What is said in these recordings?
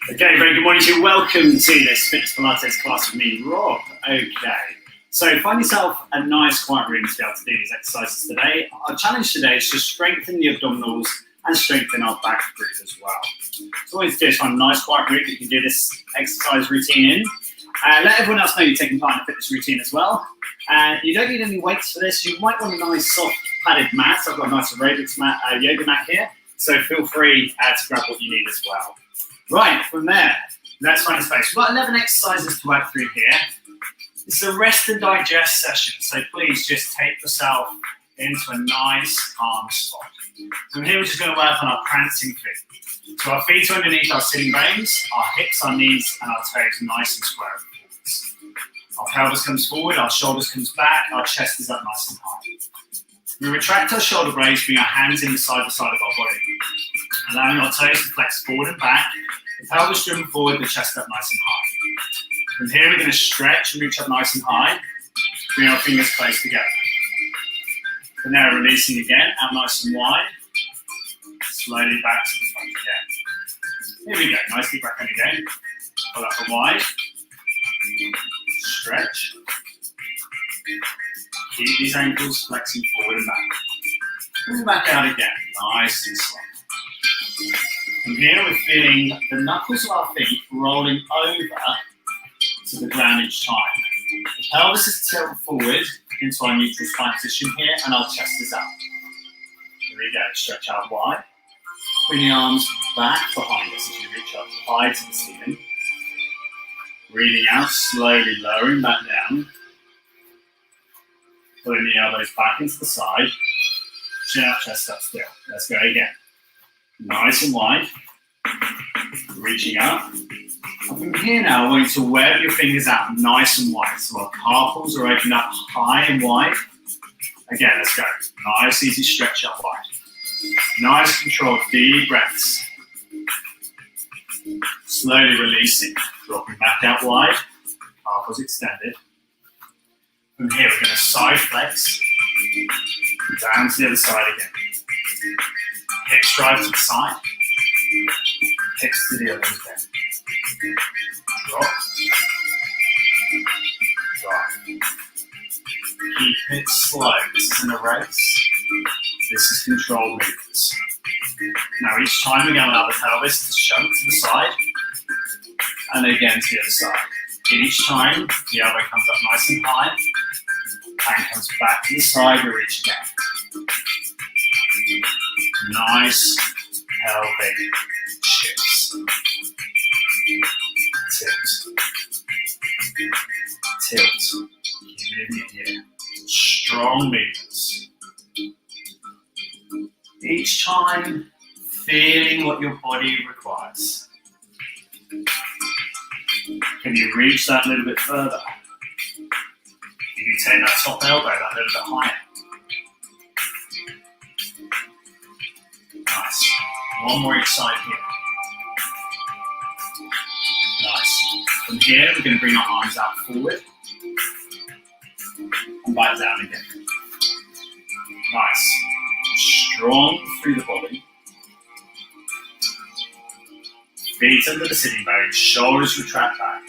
Okay, very good morning to you. Welcome to this Fitness Pilates class with me, Rob. Okay, so find yourself a nice quiet room to be able to do these exercises today. Our challenge today is to strengthen the abdominals and strengthen our back glutes as well. So what you do is find a nice quiet room that you can do this exercise routine in. Let everyone else know you're taking part in the fitness routine as well. You don't need any weights for this. You might want a nice soft padded mat. So I've got a nice aerobics mat, yoga mat here. So feel free to grab what you need as well. Right, from there, let's find a space. We've got 11 exercises to work through here. It's a rest and digest session, so please just take yourself into a nice, calm spot. From here, we're just going to work on our prancing feet. So our feet are underneath our sitting bones, our hips, our knees, and our toes nice and square forwards. Our pelvis comes forward, our shoulders comes back, our chest is up nice and high. We retract our shoulder blades, bring our hands in beside the side of our body. Allowing our toes to flex forward and back, the pelvis driven forward, the chest up nice and high. From here, we're going to stretch and reach up nice and high, bring our fingers close together. From there, releasing again, out nice and wide, slowly back to the front again. Here we go, nice deep breath in again, pull up and wide, stretch, keep these ankles flexing forward and back. Pull back out again, nice and slow. From here, we're feeling the knuckles of our feet rolling over to the ground each time. The pelvis is tilted forward into our neutral spine position here, and our chest is up. Here we go, stretch out wide. Bring the arms back behind us as you reach up high to the ceiling. Breathing out, slowly lowering back down. Pulling the elbows back into the side. Chin up, chest up still. Let's go again. Nice and wide, reaching up. And from here now, we're going to web your fingers out nice and wide. So our carpals are opened up high and wide. Again, let's go. Nice, easy stretch up wide. Nice, controlled, deep breaths. Slowly releasing, dropping back out wide. Carpals extended. From here, we're going to side flex. Down to the other side again. Hips drive to the side, hips to the other again. Drop, drop. Keep it slow. This isn't a race. This is controlled movements. Now each time we're going to allow the pelvis to shunt to the side, and again to the other side. Each time the elbow comes up nice and high, hand comes back to the side, we reach again. Nice pelvic shifts. Tilt. Tilt. Keep moving here. Strong movements. Each time, feeling what your body requires. Can you reach that a little bit further? Can you take that top elbow that little bit higher? Nice. One more each side here. Nice. From here, we're going to bring our arms out forward and back down again. Nice. Strong through the body. Feet under the sitting bones, shoulders retract back.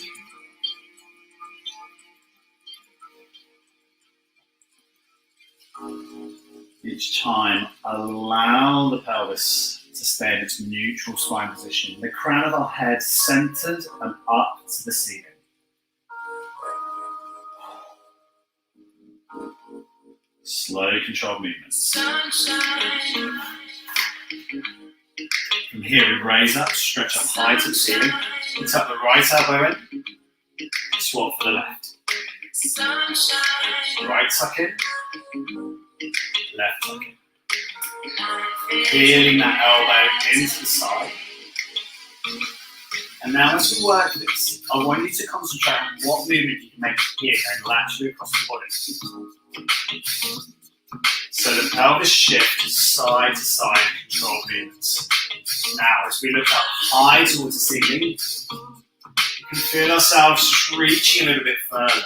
Each time, allow the pelvis to stay in its neutral spine position. The crown of our head centered and up to the ceiling. Slow, controlled movements. From here, we raise up, stretch up high to the ceiling. Lift up the right elbow in. Swap for the left. Right tuck in. Left tuck in. Feeling that elbow into the side. And now as we work this, I want you to concentrate on what movement you can make here going laterally across the body. So the pelvis shift side to side control movements. Now as we look up high towards the ceiling, we can feel ourselves just reaching a little bit further.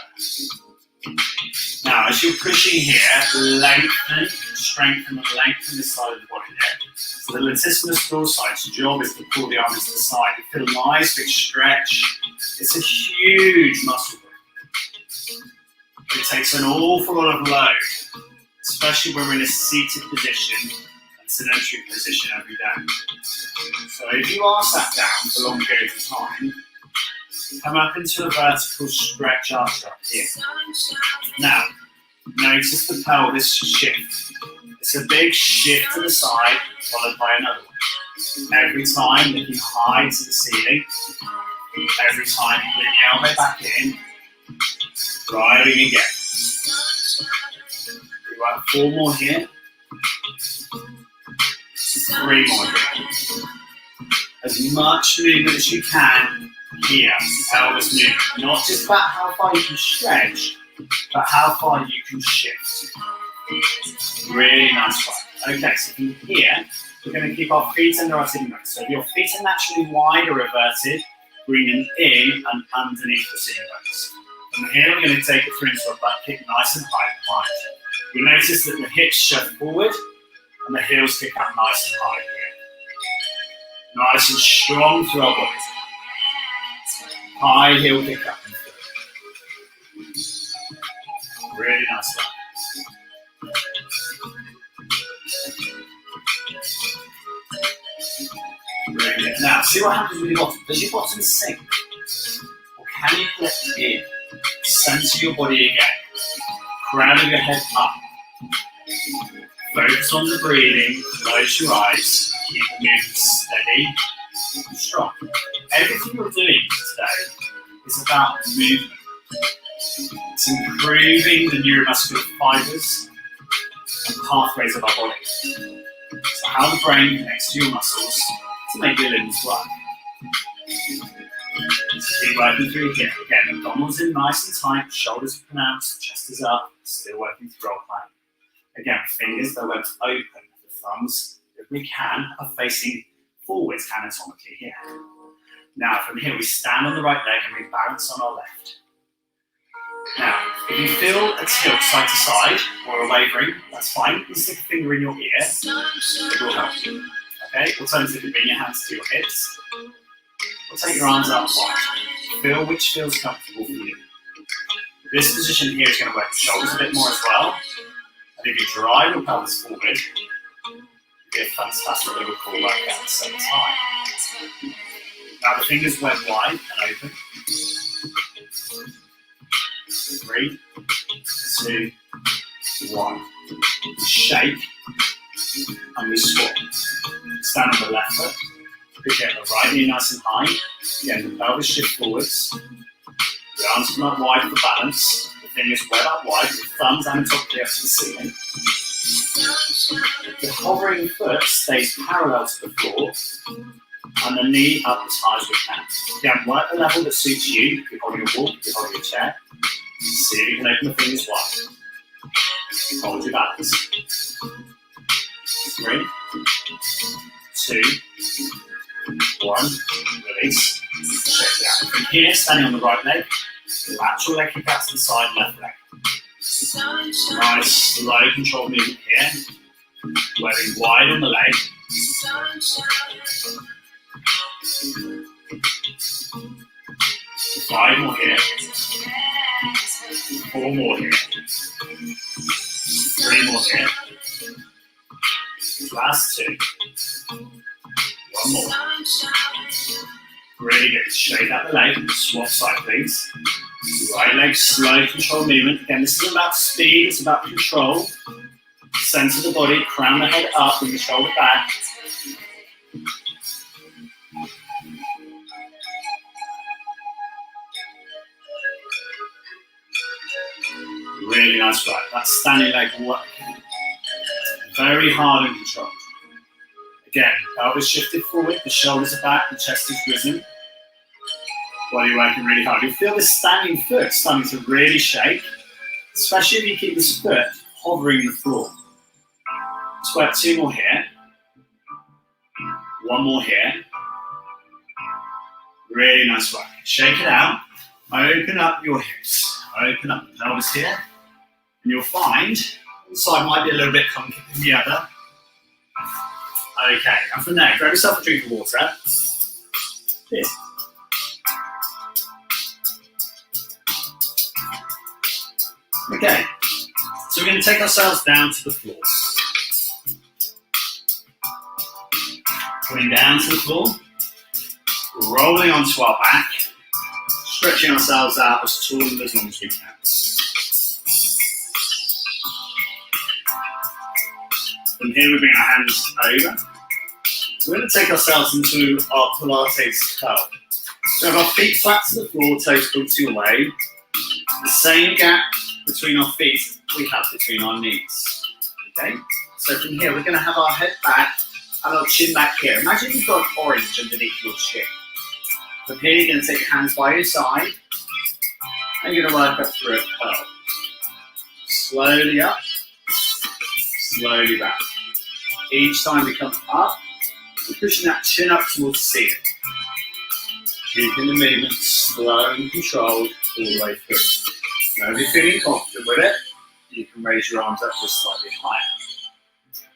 Now, as you're pushing here, lengthen, strengthen and lengthen this side of the body there. So the latissimus dorsi's job is to pull the arms to the side. You feel a nice big stretch. It's a huge muscle group. It takes an awful lot of load, especially when we're in a seated position and sedentary position every day. So if you are sat down for long periods of time, come up into a vertical stretch arch up here. Now, notice the pelvis shift. It's a big shift to the side, followed by another one. Every time looking high to the ceiling. Every time pulling the elbow back in. Driving again. We want 4 more here. 3 more here. As much movement as you can here, pelvis movement. Not just about how far you can stretch, but how far you can shift. Really nice one. Okay, so from here, we're going to keep our feet under our sitting bones. So if your feet are naturally wide or reverted, bring them in and underneath the sitting bones. From here, we're going to take it through into a butt kick nice and high behind. You'll notice that the hips shove forward and the heels kick up nice and high here. Nice and strong through our bodies. High heel kick up and through. Really nice one. Really good. Now, see what happens with your bottom. Does your bottom sink? Or can you lift in? Center your body again. Crown of your head up. Focus on the breathing. Close your eyes. Keep the movement steady and strong. Everything you're doing today is about movement. It's improving the neuromuscular fibers and pathways of our body. So how the brain connects to your muscles to make your limbs work. So keep working through here. Again, abdominals in nice and tight, shoulders are pronounced, chest is up, still working through role playing. Again, fingers, the legs open. The thumbs, if we can, are facing forwards anatomically here. Now, from here, we stand on the right leg and we balance on our left. Now, if you feel a tilt side to side or a wavering, that's fine. You can stick a finger in your ear. It will help you. Okay? Alternatively, bring your hands to your hips. Or take your arms out wide. Feel which feels comfortable for you. This position here is going to work the shoulders a bit more as well. And if you drive your pelvis forward, it'll be a fantastic little pull back at the same time. Now the fingers went wide and open. 3, 2, 1. Shake and we swap. Stand on the left foot. Pick up the right knee nice and high. Again, the pelvis shift forwards. The arms come up wide for balance. The fingers wet up wide with thumbs anatomically up to the ceiling. The hovering foot stays parallel to the floor and the knee up as high as we can. Again, work the level that suits you. If you're holding a wall, if you're holding a chair. See if you can open the fingers wide. Hold your balance. 3, 2, 1. Release. Shake it out. From here, standing on the right leg, lateral leg kick out to the side, left leg. Nice, slow, controlled movement here. Webbing wide on the leg. 5 more here. 4 more here. 3 more here. Last 2. 1 more. Really good. Shake out the leg. Swap side, please. Right leg, slow, controlled movement. Again, this is about speed. It's about control. Center the body. Crown the head up and the shoulder back. Really nice work. That standing leg working. Very hard and controlled. Again, pelvis shifted forward, the shoulders are back, the chest is risen. Body working really hard. You'll feel this standing foot starting to really shake, especially if you keep this foot hovering the floor. Let's work 2 more here. 1 more here. Really nice work. Shake it out. Open up your hips, open up the pelvis here, and you'll find one side might be a little bit clunky than the other. Okay, and from there, grab yourself a drink of water. Here. Okay, so we're going to take ourselves down to the floor. Coming down to the floor, rolling onto our back, stretching ourselves out as tall and as long as we can. From here we bring our hands over. We're going to take ourselves into our Pilates curl. So have our feet flat to the floor, toes pointing away. The same gap between our feet we have between our knees. Okay? So from here we're going to have our head back and our chin back here. Imagine you've got an orange underneath your chin. From here you're going to take your hands by your side and you're going to work up through a curl. Slowly up, slowly back. Each time we come up, we're pushing that chin up towards the ceiling. Keeping the movement slow and controlled all the way through. Now if you're feeling confident with it, you can raise your arms up just slightly higher.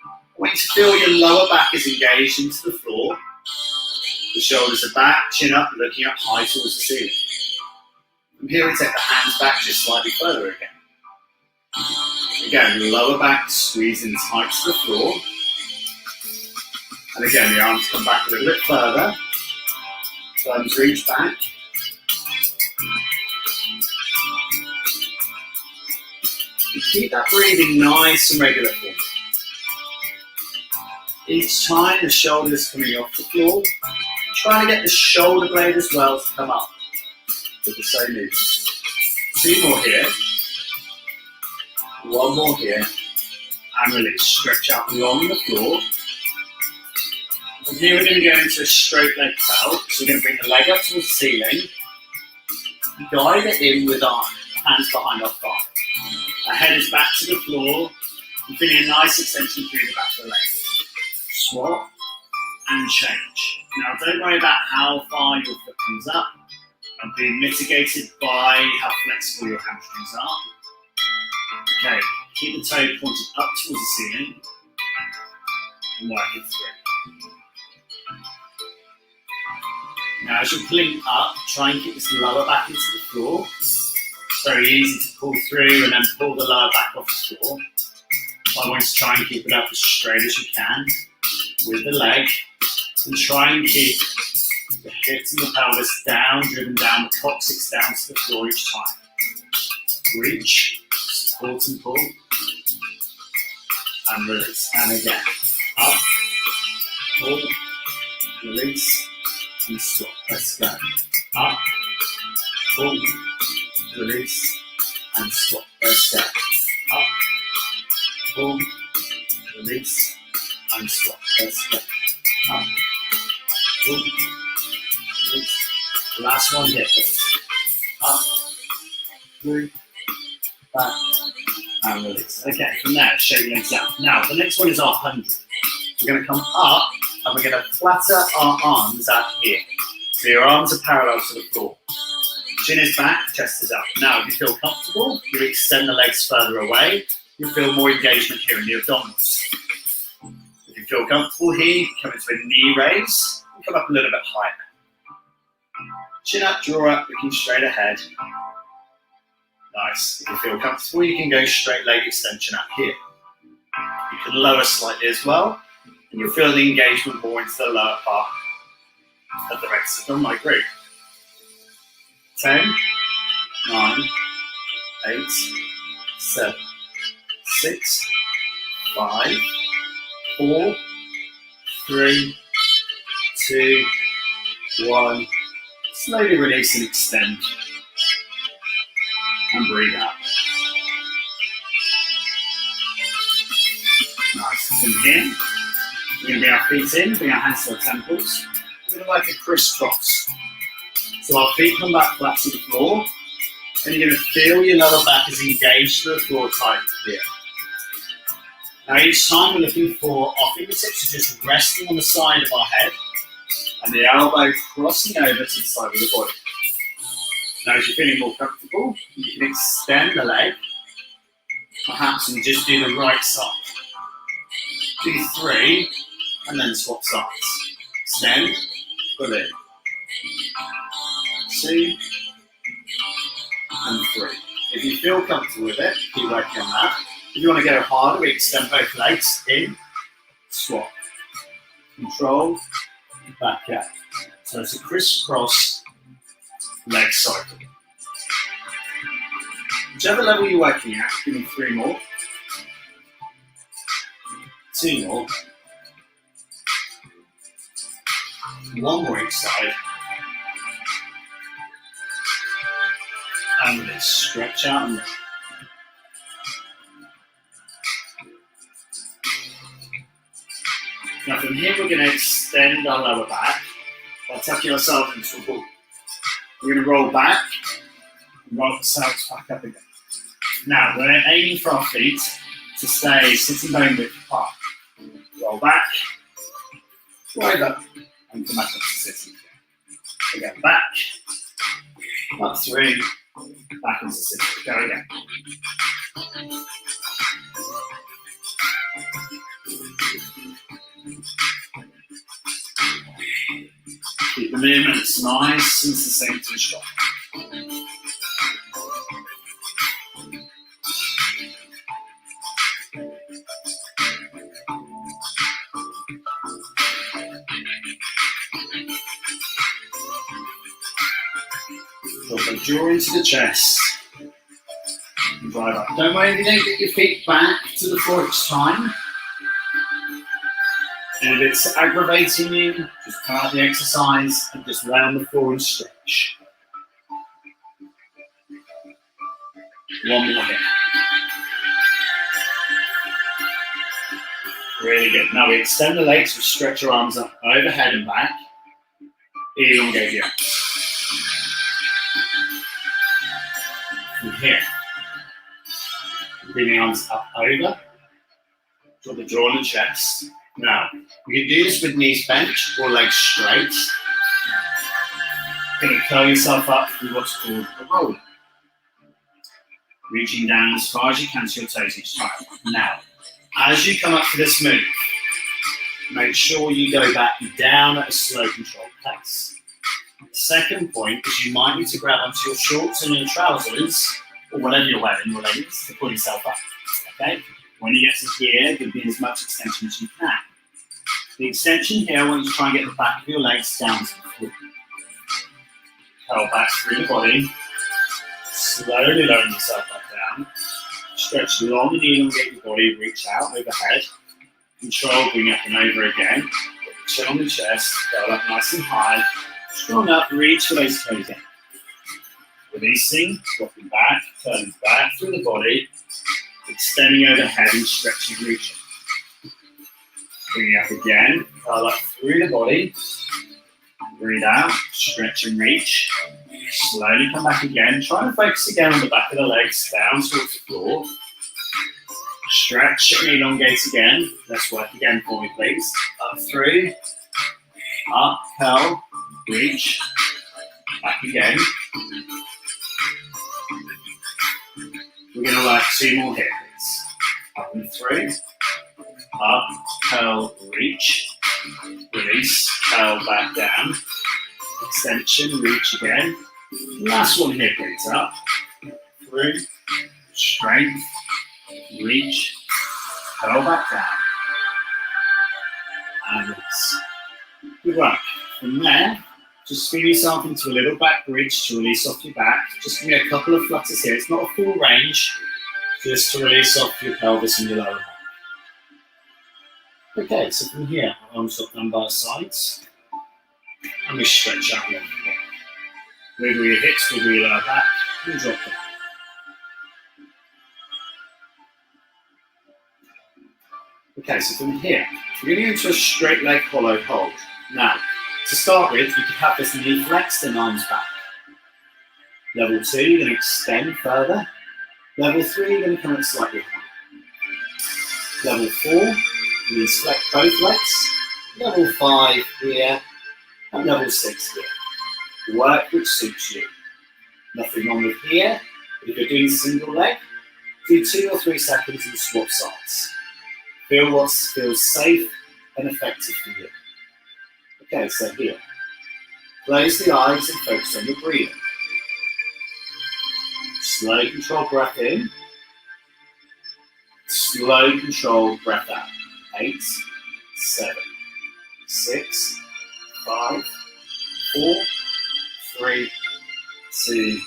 I want you to feel your lower back is engaged into the floor. The shoulders are back, chin up, looking up high towards the ceiling. From here we take the hands back just slightly further again. Again, the lower back squeezing tight to the floor. And again, the arms come back a little bit further. Thumbs reach back. And keep that breathing nice and regular for me. Each time the shoulders coming off the floor, trying to get the shoulder blade as well to come up with the same movement. 2 more here. 1 more here. And release. Stretch out along the floor. From here we're going to go into a straight leg curl. So we're going to bring the leg up towards the ceiling. Guide it in with our hands behind our thigh. Our head is back to the floor. I'm feeling a nice extension through the back of the leg. Swap and change. Now don't worry about how far your foot comes up. And be mitigated by how flexible your hamstrings are. Okay, keep the toe pointed up towards the ceiling. And work it through. Now as you're pulling up, try and keep this lower back into the floor. It's very easy to pull through and then pull the lower back off the floor. I want you to try and keep it up as straight as you can with the leg. And try and keep the hips and the pelvis down, driven down, the coccyx down to the floor each time. Reach, support and pull. And release. And again. Up, pull, release. And swap. Let's go. Up, pull, release, and swap. Let's go. Up, pull, release, and swap. Let's go. Up, pull, release. Last one here, please. Up, through, back, and release. Okay, from there, shake your legs out. Now, the next one is our 100. We're going to come up and we're going to flatter our arms out here. So your arms are parallel to the floor. Chin is back, chest is up. Now, if you feel comfortable, you extend the legs further away. You feel more engagement here in the abdominals. If you feel comfortable here, you can come into a knee raise and come up a little bit higher. Chin up, draw up, looking straight ahead. Nice. If you feel comfortable, you can go straight leg extension up here. You can lower slightly as well. And you'll feel the engagement more into the lower part of the rest of my group. 10, 9, 8, 7, 6, 5, 4, 3, 2, 1. Slowly release and extend. And breathe out. Nice. From here, we're going to bring our feet in, bring our hands to our temples. We're going to work a crisscross. So our feet come back flat to the floor, and you're going to feel your lower back is engaged to the floor tight here. Now each time we're looking for our fingertips are just resting on the side of our head, and the elbow crossing over to the side of the body. Now, as you're feeling more comfortable, you can extend the leg, perhaps, and just do the right side. Do 3, and then swap sides. Extend, pull in. 2, and 3. If you feel comfortable with it, keep working on that. If you want to go harder, we extend both legs in, swap. Control, back out. So it's a crisscross leg cycle. Whichever level you're working at, give me 3 more. 2 more. 1 more each side. And release. Stretch out and roll. Now from here we're going to extend our lower back by tucking ourselves into a ball. We're going to roll back and roll ourselves back up again. Now we're aiming for our feet to stay sitting bone width apart. Roll back, right up, and come back up to sitting again. Again, back, up 3, back into sitting. Go again. Keep the movements nice and succinct and strong. Drop the jaw into the chest and drive up. Don't worry if you don't get your feet back to the floor each time. And if it's aggravating you, just come out the exercise and just lay on the floor and stretch. 1 more here. Really good. Now we extend the legs, we stretch your arms up overhead and back. Elongate the arms. From here, bring the arms up over. Drop the jaw on the chest. Now, you can do this with knees bent or legs straight. You're going to curl yourself up through what's called a roll. Reaching down as far as you can to your toes each time. Now, as you come up for this move, make sure you go back down at a slow, controlled pace. Second point is you might need to grab onto your shorts and your trousers, or whatever you're wearing, your leggings, to pull yourself up. Okay? When you get to here, give me as much extension as you can. The extension here, I want you to try and get the back of your legs down to the floor. Curl back through the body. Slowly lowering yourself back down. Stretch long and elongate your body, reach out overhead. Control, bring up and over again. Chin on the chest, curl up nice and high. Strong up, reach for those toes in. Releasing, dropping back, turning back through the body. Extending overhead and stretching, reaching. Bringing up again, curl up through the body. Breathe out, stretch and reach. Slowly come back again. Try and focus again on the back of the legs, down towards the floor. Stretch and elongate again. Let's work again for me, please. Up through, up, curl, reach. Back again. We're going to work 2 more here, please. Up and through. Up, curl, reach. Release, curl back down. Extension, reach again. Last one here, please. Up, through, strength, reach, curl back down. And release. Good work. From there, just swing yourself into a little back bridge to release off your back. Just give me a couple of flutters here. It's not a full range, just to release off your pelvis and your lower back. Okay, so from here, arms up down by the sides. And we stretch out the arm again. Wiggle your hips, wiggle your lower back, and drop down. Okay, so from here, we're going to go into a straight leg hollow hold. Now, to start with, you can have this knee flexed and arms back. Level 2, you're going to extend further. Level 3, you're going to come up slightly higher. Level 4, you're going to select both legs. Level 5 here, and level 6 here. Work which suits you. Nothing wrong with here. But if you're doing single leg, do 2 or 3 seconds and swap sides. Feel what feels safe and effective for you. Okay, so here. Close the eyes and focus on your breathing. Slow, controlled breath in. Slow, controlled breath out. 8, 7, 6, 5, 4, 3, 2,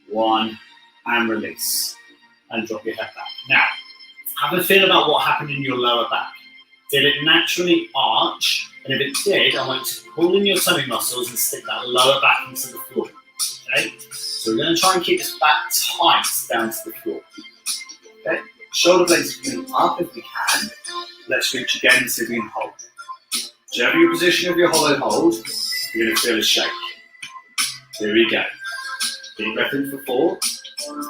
1, and release. And drop your head back. Now, have a feel about what happened in your lower back. Did it naturally arch? And if it did, I want you to pull in your tummy muscles and stick that lower back into the floor. Okay? So we're going to try and keep this back tight down to the floor. Okay? Shoulder blades are coming up if we can. Let's reach again and see if we can hold. Whichever your position of your hollow hold, you're going to feel a shake. Here we go. Deep breath in for 4.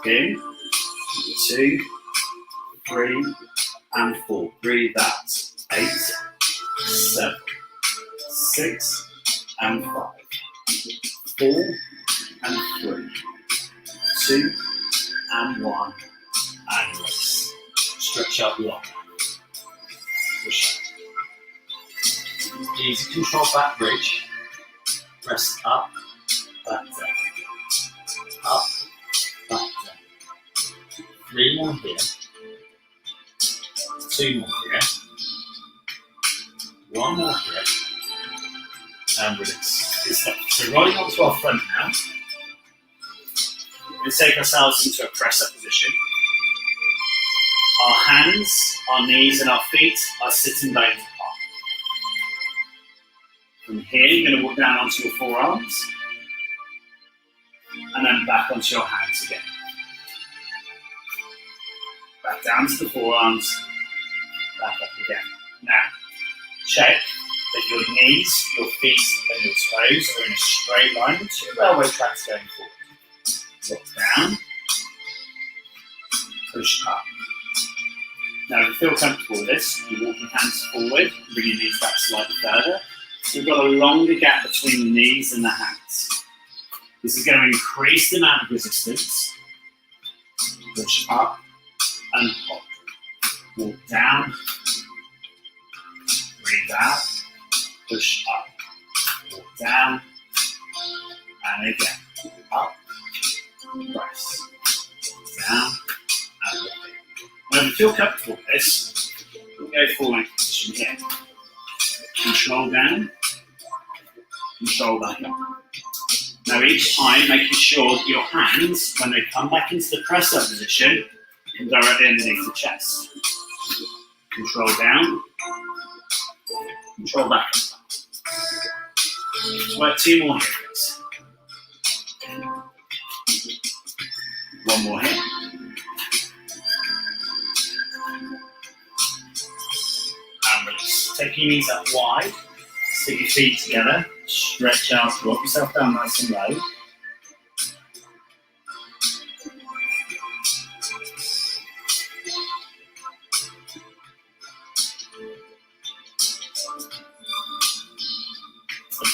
In. 2, 3, and 4. Breathe out. 8, 7, 6, and 5. 4, and 3. 2, and 1. And release. Stretch out long. Push up. Easy control back bridge. Press up, back down. Up, back down. 3 more here. 2 more here. 1 more here. And release. Good stuff. So rolling onto our front now. We take ourselves into a press-up position. Our hands, our knees, and our feet are sitting bones apart. From here, you're going to walk down onto your forearms, and then back onto your hands again. Back down to the forearms, back up again. Now, check that your knees, your feet, and your toes are in a straight line with 2 railway tracks going forward. Drop down, push up. Now, if you feel comfortable with this, you walk your hands forward, bring your knees back slightly further. So we've got a longer gap between the knees and the hands. This is going to increase the amount of resistance. Push up and hold. Walk down, breathe out, push up, walk down, and again, up, press, down, and repeat. Now, if you feel comfortable with this, we'll go full length position here. Control down, control back up. Now, each time, making sure that your hands, when they come back into the press-up position, come directly underneath the chest. Control down, control back up. Let's work 2 more here, please. 1 more here. And release. Take your knees up wide, stick your feet together, stretch out, drop yourself down nice and low.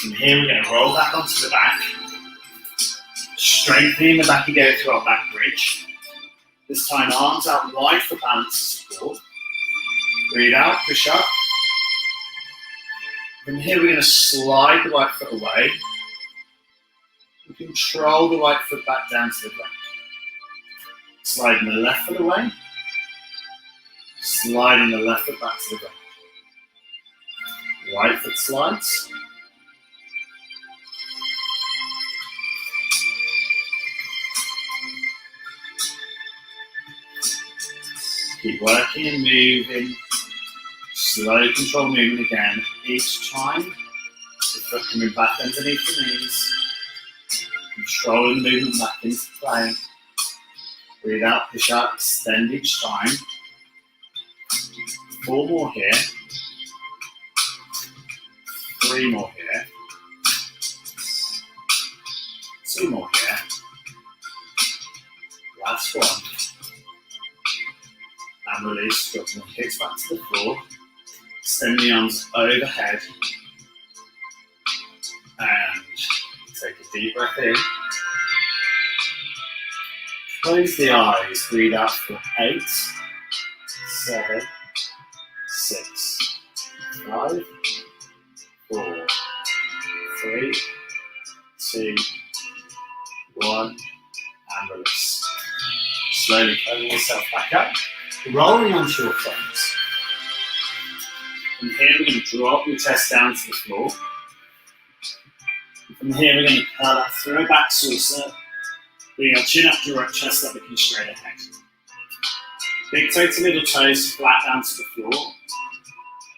From here, we're going to roll back onto the back, strengthening the back again through our back bridge. This time, arms out wide for balance support. Breathe out, push up. From here, we're going to slide the right foot away. And control the right foot back down to the ground. Sliding the left foot away. Sliding the left foot back to the ground. Right foot slides. Keep working and moving. Slow control movement again. Each time, the foot coming back underneath the knees. Controlling the movement back into play. Breathe out, push up, extend each time. 4 more here. 3 more here. 2 more here. Last one. And release, dropping the hips back to the floor. Extend the arms overhead. And take a deep breath in. Close the eyes, breathe out for 8, 7, 6, 5, 4, 3, 2, 1, and release. Slowly pulling yourself back up, rolling onto your front. From here, we're going to drop your chest down to the floor. From here, we're going to curl up through a back saucer, bring our chin up, draw our chest up, looking straight ahead. Big toe to middle toes, flat down to the floor.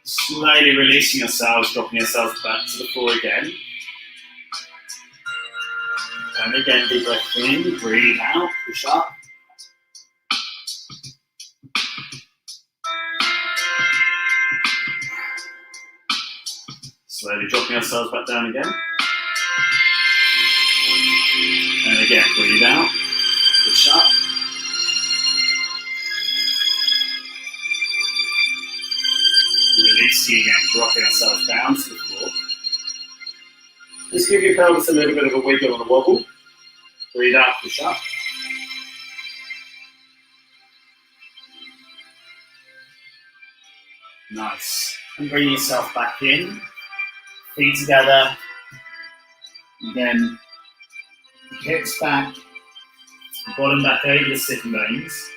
Slowly releasing yourselves, dropping yourselves back to the floor again. And again, deep breath in, breathe out, push up. Slowly dropping ourselves back down again. And again, breathe out, push up. Releasing again, dropping ourselves down to the floor. Just give your pelvis a little bit of a wiggle and a wobble. Breathe out, push up. Nice. And bring yourself back in. Feet together. Again, hips back. Bottom back over the sitting bones.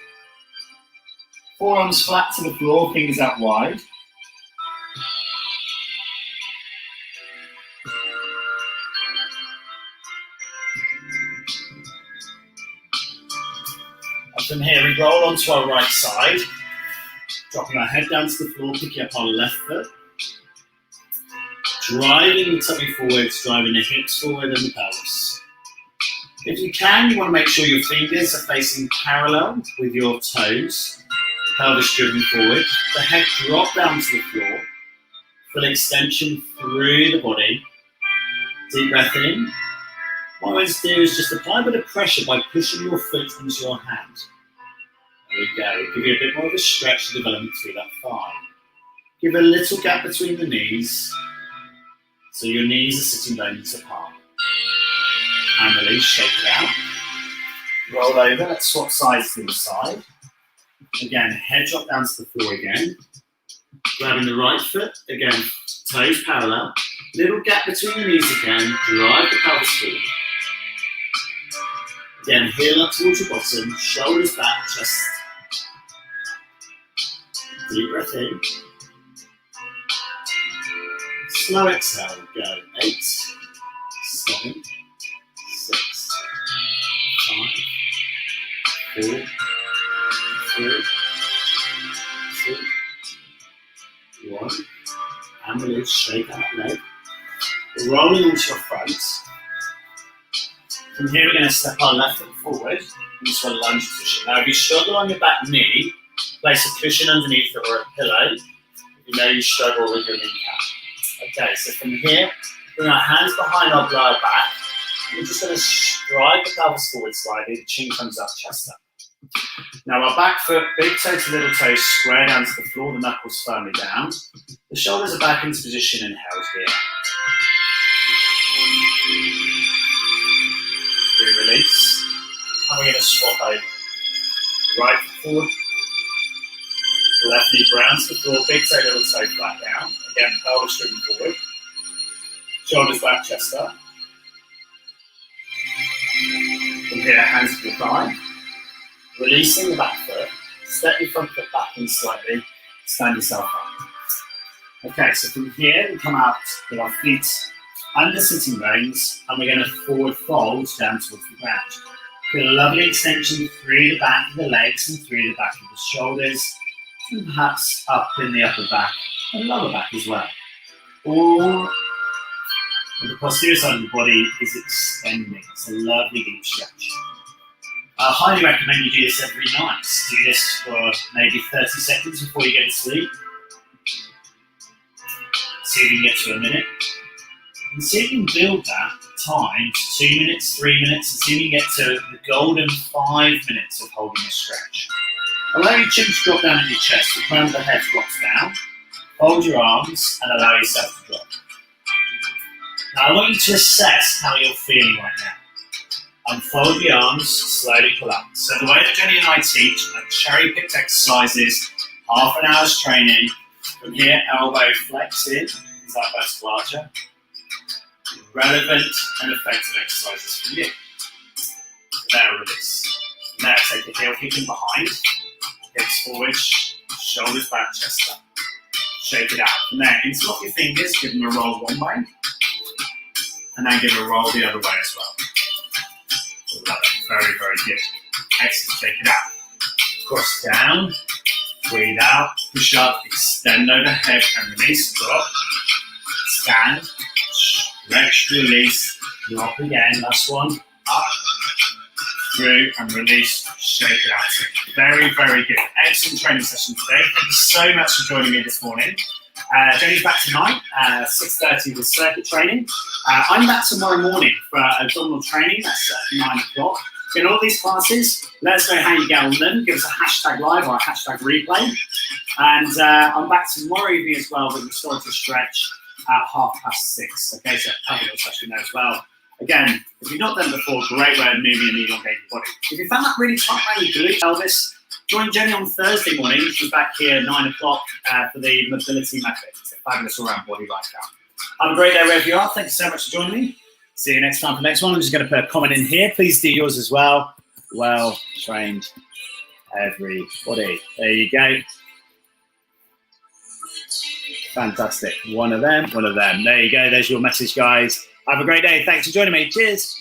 Forearms flat to the floor, fingers out wide. From here, we roll onto our right side, dropping our head down to the floor, picking up our left foot, driving the tummy forwards, driving the hips forward and the pelvis. If you can, you want to make sure your fingers are facing parallel with your toes, the pelvis driven forward, the head drop down to the floor, full extension through the body, deep breath in. What I want to do is just apply a bit of pressure by pushing your foot into your hand. There we go. Give you a bit more of a stretch and development through that thigh. Give a little gap between the knees, so your knees are sitting bones apart. And release, shake it out. Roll over, let's swap sides to the side. Again, head drop down to the floor again. Grabbing the right foot, again, toes parallel. Little gap between the knees again, drive the pelvis forward. Again, heel up towards your bottom, shoulders back, chest. Deep breath in. Slow exhale, go. 8, 7, 6, 5, 4, 3, 2, 1. And release, shake that leg. Rolling onto your front. From here, we're going to step our left foot forward into a lunge position. Now, if you struggle on your back knee, place a cushion underneath it or a pillow. If you know you struggle with your kneecap. Okay, so from here, bring our hands behind our lower back. We're just going to stride the pelvis forward slightly. The chin comes up, chest up. Now, our back foot, big toe to little toe, square down to the floor, the knuckles firmly down. The shoulders are back into position and held here. We release, and we're going to swap over. Right foot forward, left knee grounds to the floor, big toe, little toe flat down. Again, pelvis driven forward. Shoulders back, chest up. From here, hands to the thigh. Releasing the back foot. Step your front foot back in slightly. Stand yourself up. Okay, so from here, we come out with our feet under sitting bones, and we're going to forward fold down towards the ground. Get a lovely extension through the back of the legs and through the back of the shoulders, and perhaps up in the upper back and lower back as well. All the posterior side of the body is extending. It's a lovely deep stretch. I highly recommend you do this every night. Do this for maybe 30 seconds before you get to sleep. See if you can get to a minute. And see if you can build that time to 2 minutes, 3 minutes, and see if you can get to the golden 5 minutes of holding a stretch. Allow your chin to drop down in your chest, the crown of the head drops down. Hold your arms and allow yourself to drop. Now I want you to assess how you're feeling right now. Unfold the arms, slowly pull up. So the way that Jenny and I teach are cherry-picked exercises, half an hour's training. From here, elbow flex in, inside vertical archer. Relevant and effective exercises for you. There, release. Now, take the heel kicking behind, hips forward, shoulders back, chest up. Shake it out. From there, interlock your fingers, give them a roll one way, and then give a roll the other way as well. Very, very good. Excellent. Shake it out. Cross down, breathe out, push up, extend overhead and release. Drop, stand, stretch, release, drop again. Last one. Up, through, and release. Shake it out. Very, very good. Excellent training session today. Thank you so much for joining me this morning. Jenny's back tonight, 6:30 with circuit training. I'm back tomorrow morning for abdominal training. That's at 9 o'clock. In all these classes, let us know how you get on them. Give us a hashtag live or a hashtag replay. And I'm back tomorrow evening as well with restorative stretch at 6:30. Okay, so have a little session there as well. Again, if you've not done it before, great way of moving and elongating your body. If you found that really tight around your glute pelvis, join Jenny on Thursday morning. She's back here at 9 o'clock for the mobility method. It's a fabulous all-round body workout. Have a great day wherever you are. Thank you so much for joining me. See you next time for the next one. I'm just going to put a comment in here. Please do yours as well. Well trained, everybody. There you go. Fantastic. One of them, one of them. There you go. There's your message, guys. Have a great day. Thanks for joining me. Cheers.